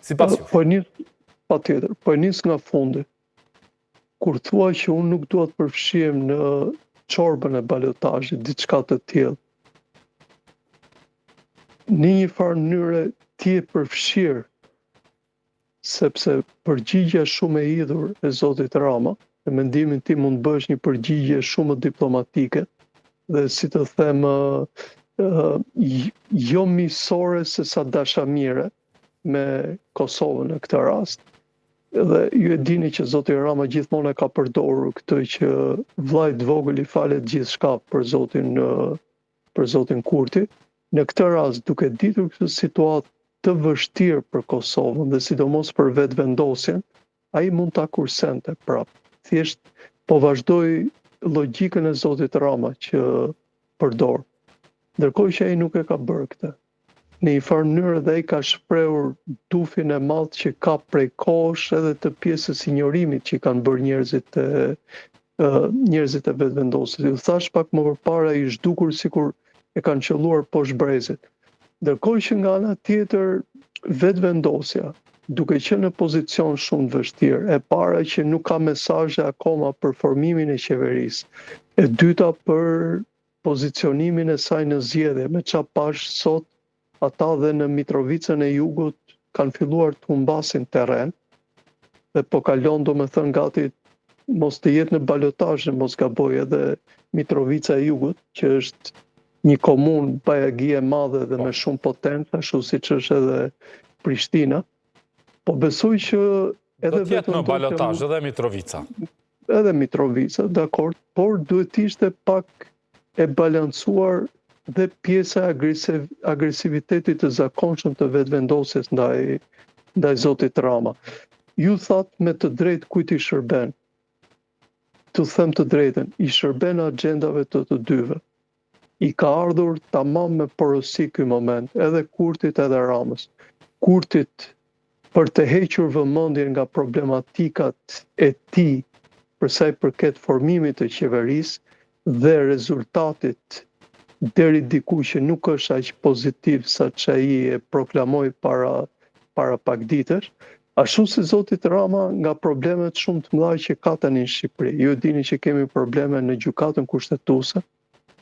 Sipas jush. Patjetër, po nis nga fundi. Kur thua që unë nuk dua të përfshihem në çorbën e balotazhit, diçka të tillë. Në një farë mënyre ti je përfshirë, sepse përgjigja shumë e hidhur e zotit Rama, në mendimin tim mund të bësh një përgjigje shumë diplomatike dhe si të them jo miqësore se sa dashamire me Kosovën në këtë rast. Dhe ju e dini që zoti Rama gjithmonë e ka përdorur këtë që vllajt vogël i falet gjithçka për zotin Kurti. Në këtë rast, duke ditur këtë situatë të vështirë për Kosovën dhe sidomos për vetëvendosjen, ai mund ta kursente prapë. Thjesht po vazhdoi logjikën e zotit Rama që përdor. Ndërkohë që ai nuk e ka bërë këtë. Në një farë mënyrë dhe ai ka shprehur dufin e madh që ka prej kohësh edhe të pjesës injorimit që kanë bërë njerëzit e vetëvendosit. Ju thash pak më përpara i zhdukur sikur e kanë qelluar poshtë brezit. Ndërkohë që nga ana tjetër vetëvendosja, duke qenë në pozicion shumë të vështirë, e para që nuk ka mesazhe akoma për formimin e qeverisë, e dyta për pozicionimin e saj në zgjedhje, me çfarë pash sot ata dhe në Mitrovicën e Jugut kanë filluar të humbasin terren dhe po kalon domethënë gati mos të jetë në balotazh, mos gaboj edhe Mitrovica e Jugut, që është një komunë bajagi e madhe dhe me shumë potencë, ashtu siç është edhe Prishtina. Po besoj që edhe do të jetë në balotazh edhe Mitrovica. Edhe Mitrovica, dakord, por duhet të ishte pak e balancuar dhe pjesa e agresivitetit të zakonshëm të vetëvendosjes ndaj zotit Rama. Ju thatë me të drejtë kujt i shërben. Të them të drejtën, i shërben agjendave të dyve. I ka ardhur tamam me porosi ky moment, edhe Kurtit edhe Ramës. Kurtit për të hequr vëmendjen nga problematikat e tij për sa i përket formimit të qeverisë dhe rezultatit deri diku që nuk është aq pozitiv sa që ai e proklamoi para pak ditësh, ashtu si zotit Rama nga problemet shumë të mëdha që ka tani në Shqipëri. Ju dini që kemi probleme në gjykatën kushtetuese,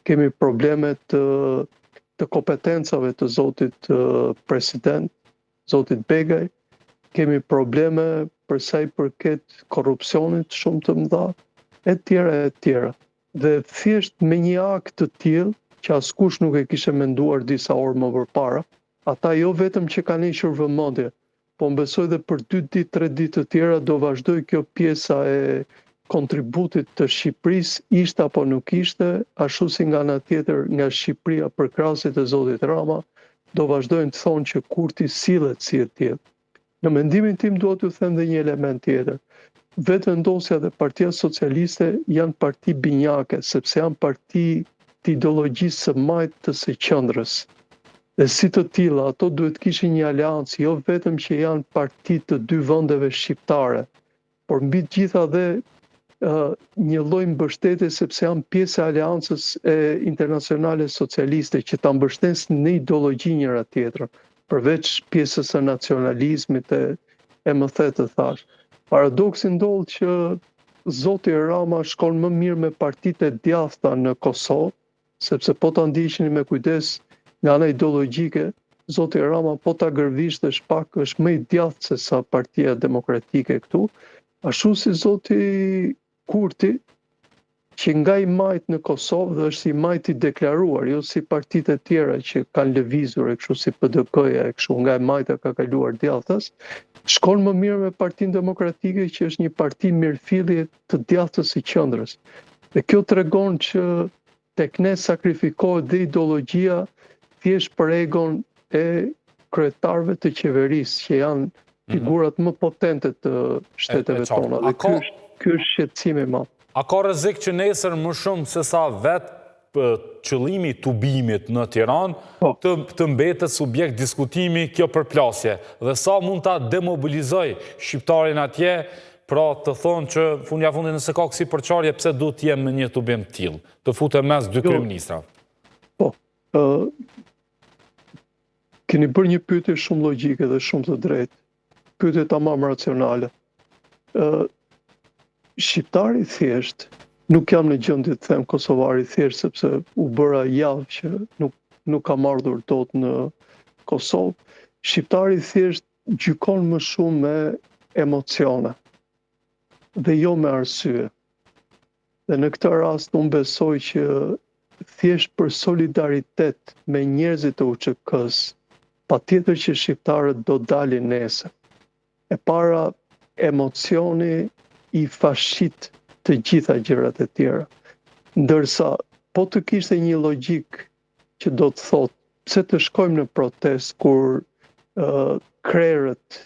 kemi probleme të kompetencave të zotit president, zotit Begaj, kemi probleme për sa i përket korrupsionit shumë të mëdha, e tjera. Dhe thjesht me një akt të tillë që askush nuk e kishte menduar disa orë më përpara, ata jo vetëm që kanë hequr vëmendje, po besoj dhe për 2 ditë, 3 ditë të tjera do vazhdoj kjo pjesa e kontributit të Shqipërisë, ishte apo nuk ishte, ashtu si nga ana tjetër nga Shqipëria për krahasit e zotit Rama, do vazhdojnë të thonë që Kurti sillet si e tillë. Në mendimin tim duhet t'ju them dhe një element tjetër. Vetëvendosja dhe Partia Socialiste janë parti binjake, sepse janë parti të ideologjisë së majtë të së qendrës. Dhe si të tilla, ato duhet kishin një aleancë, jo vetëm që janë parti të 2 vendeve shqiptare, por mbi të gjitha dhe një lloj mbështetje sepse janë pjesë e aleancës internacionale socialiste që ta mbështesin në ideologji njëra tjetrën, përveç pjesës së nacionalizmit e më the të thash. Paradoksi ndodh që zoti Rama shkon më mirë me partitë e djathta në Kosovë, sepse po ta ndiqni me kujdes nga ana ideologjike, zoti Rama po ta gërvisht është më i djathtë se sa Partia Demokratike këtu, ashtu si zoti Kurti, që nga i majt në Kosovë dhe është i majt i deklaruar, jo si partitë e tjera që kanë lëvizur e kështu si PDK-ja e kështu nga i majta ka kaluar djathtas, shkon më mirë me Partinë Demokratike që është një parti mirëfillje të djathtës së qendrës. Dhe kjo tregon që tek ne sakrifikohet dhe ideologjia thjesht për egon e kryetarëve të qeverisë që janë figurat më potente të shteteve tona. Dhe ky është shqetësim i madh. A ka rrezik që nesër më shumë se sa vetë qëllimi i tubimit në Tiranë të mbetet subjekt diskutimi kjo përplasje dhe sa mund ta demobilizoj shqiptarin atje, pra të thonë që fundja fundit nëse ka kësi përçarje pse duhet të jem në një tubim të tillë, të futem mes 2 kryeministrave. Po. Keni bërë një pyetje shumë logjike dhe shumë të drejtë. Pyetje tamam racionale. Shqiptari thjesht, nuk jam në gjendje të them kosovari thjesht sepse u bëra javë që nuk kam ardhur dot në Kosovë. Shqiptari thjesht gjykon më shumë me emocione dhe jo me arsye. Dhe në këtë rast unë besoj që thjesht për solidaritet me njerëzit e UÇK-s, patjetër që shqiptarët do dalin nesër. E para, emocioni i fashit të gjitha gjërat e tjera. Ndërsa, po të kishte një logjik që do të thotë, pse të shkojmë në protest kur krerët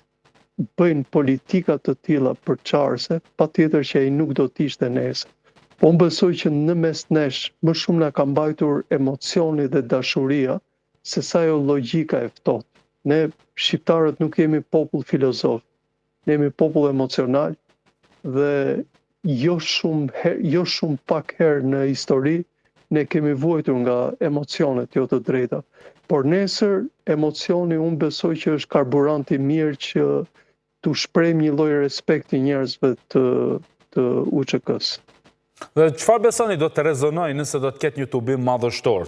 bëjnë politika të tilla përçarëse, patjetër që ai nuk do të ishte nesër. Po unë besoj që në mes nesh më shumë na ka mbajtur emocioni dhe dashuria se sa ajo logjika e ftohtë. Ne shqiptarët nuk jemi popull filozof, ne jemi popull emocional dhe jo shumë pak herë në histori ne kemi vuajtur nga emocionet jo të drejta. Por nesër emocioni unë besoj që është karburant i mirë që t'u shprehim një lloj respekti njerëzve të UÇK-s. Dhe çfarë besoni do të rezonojë nëse do të ketë një tubim madhështor?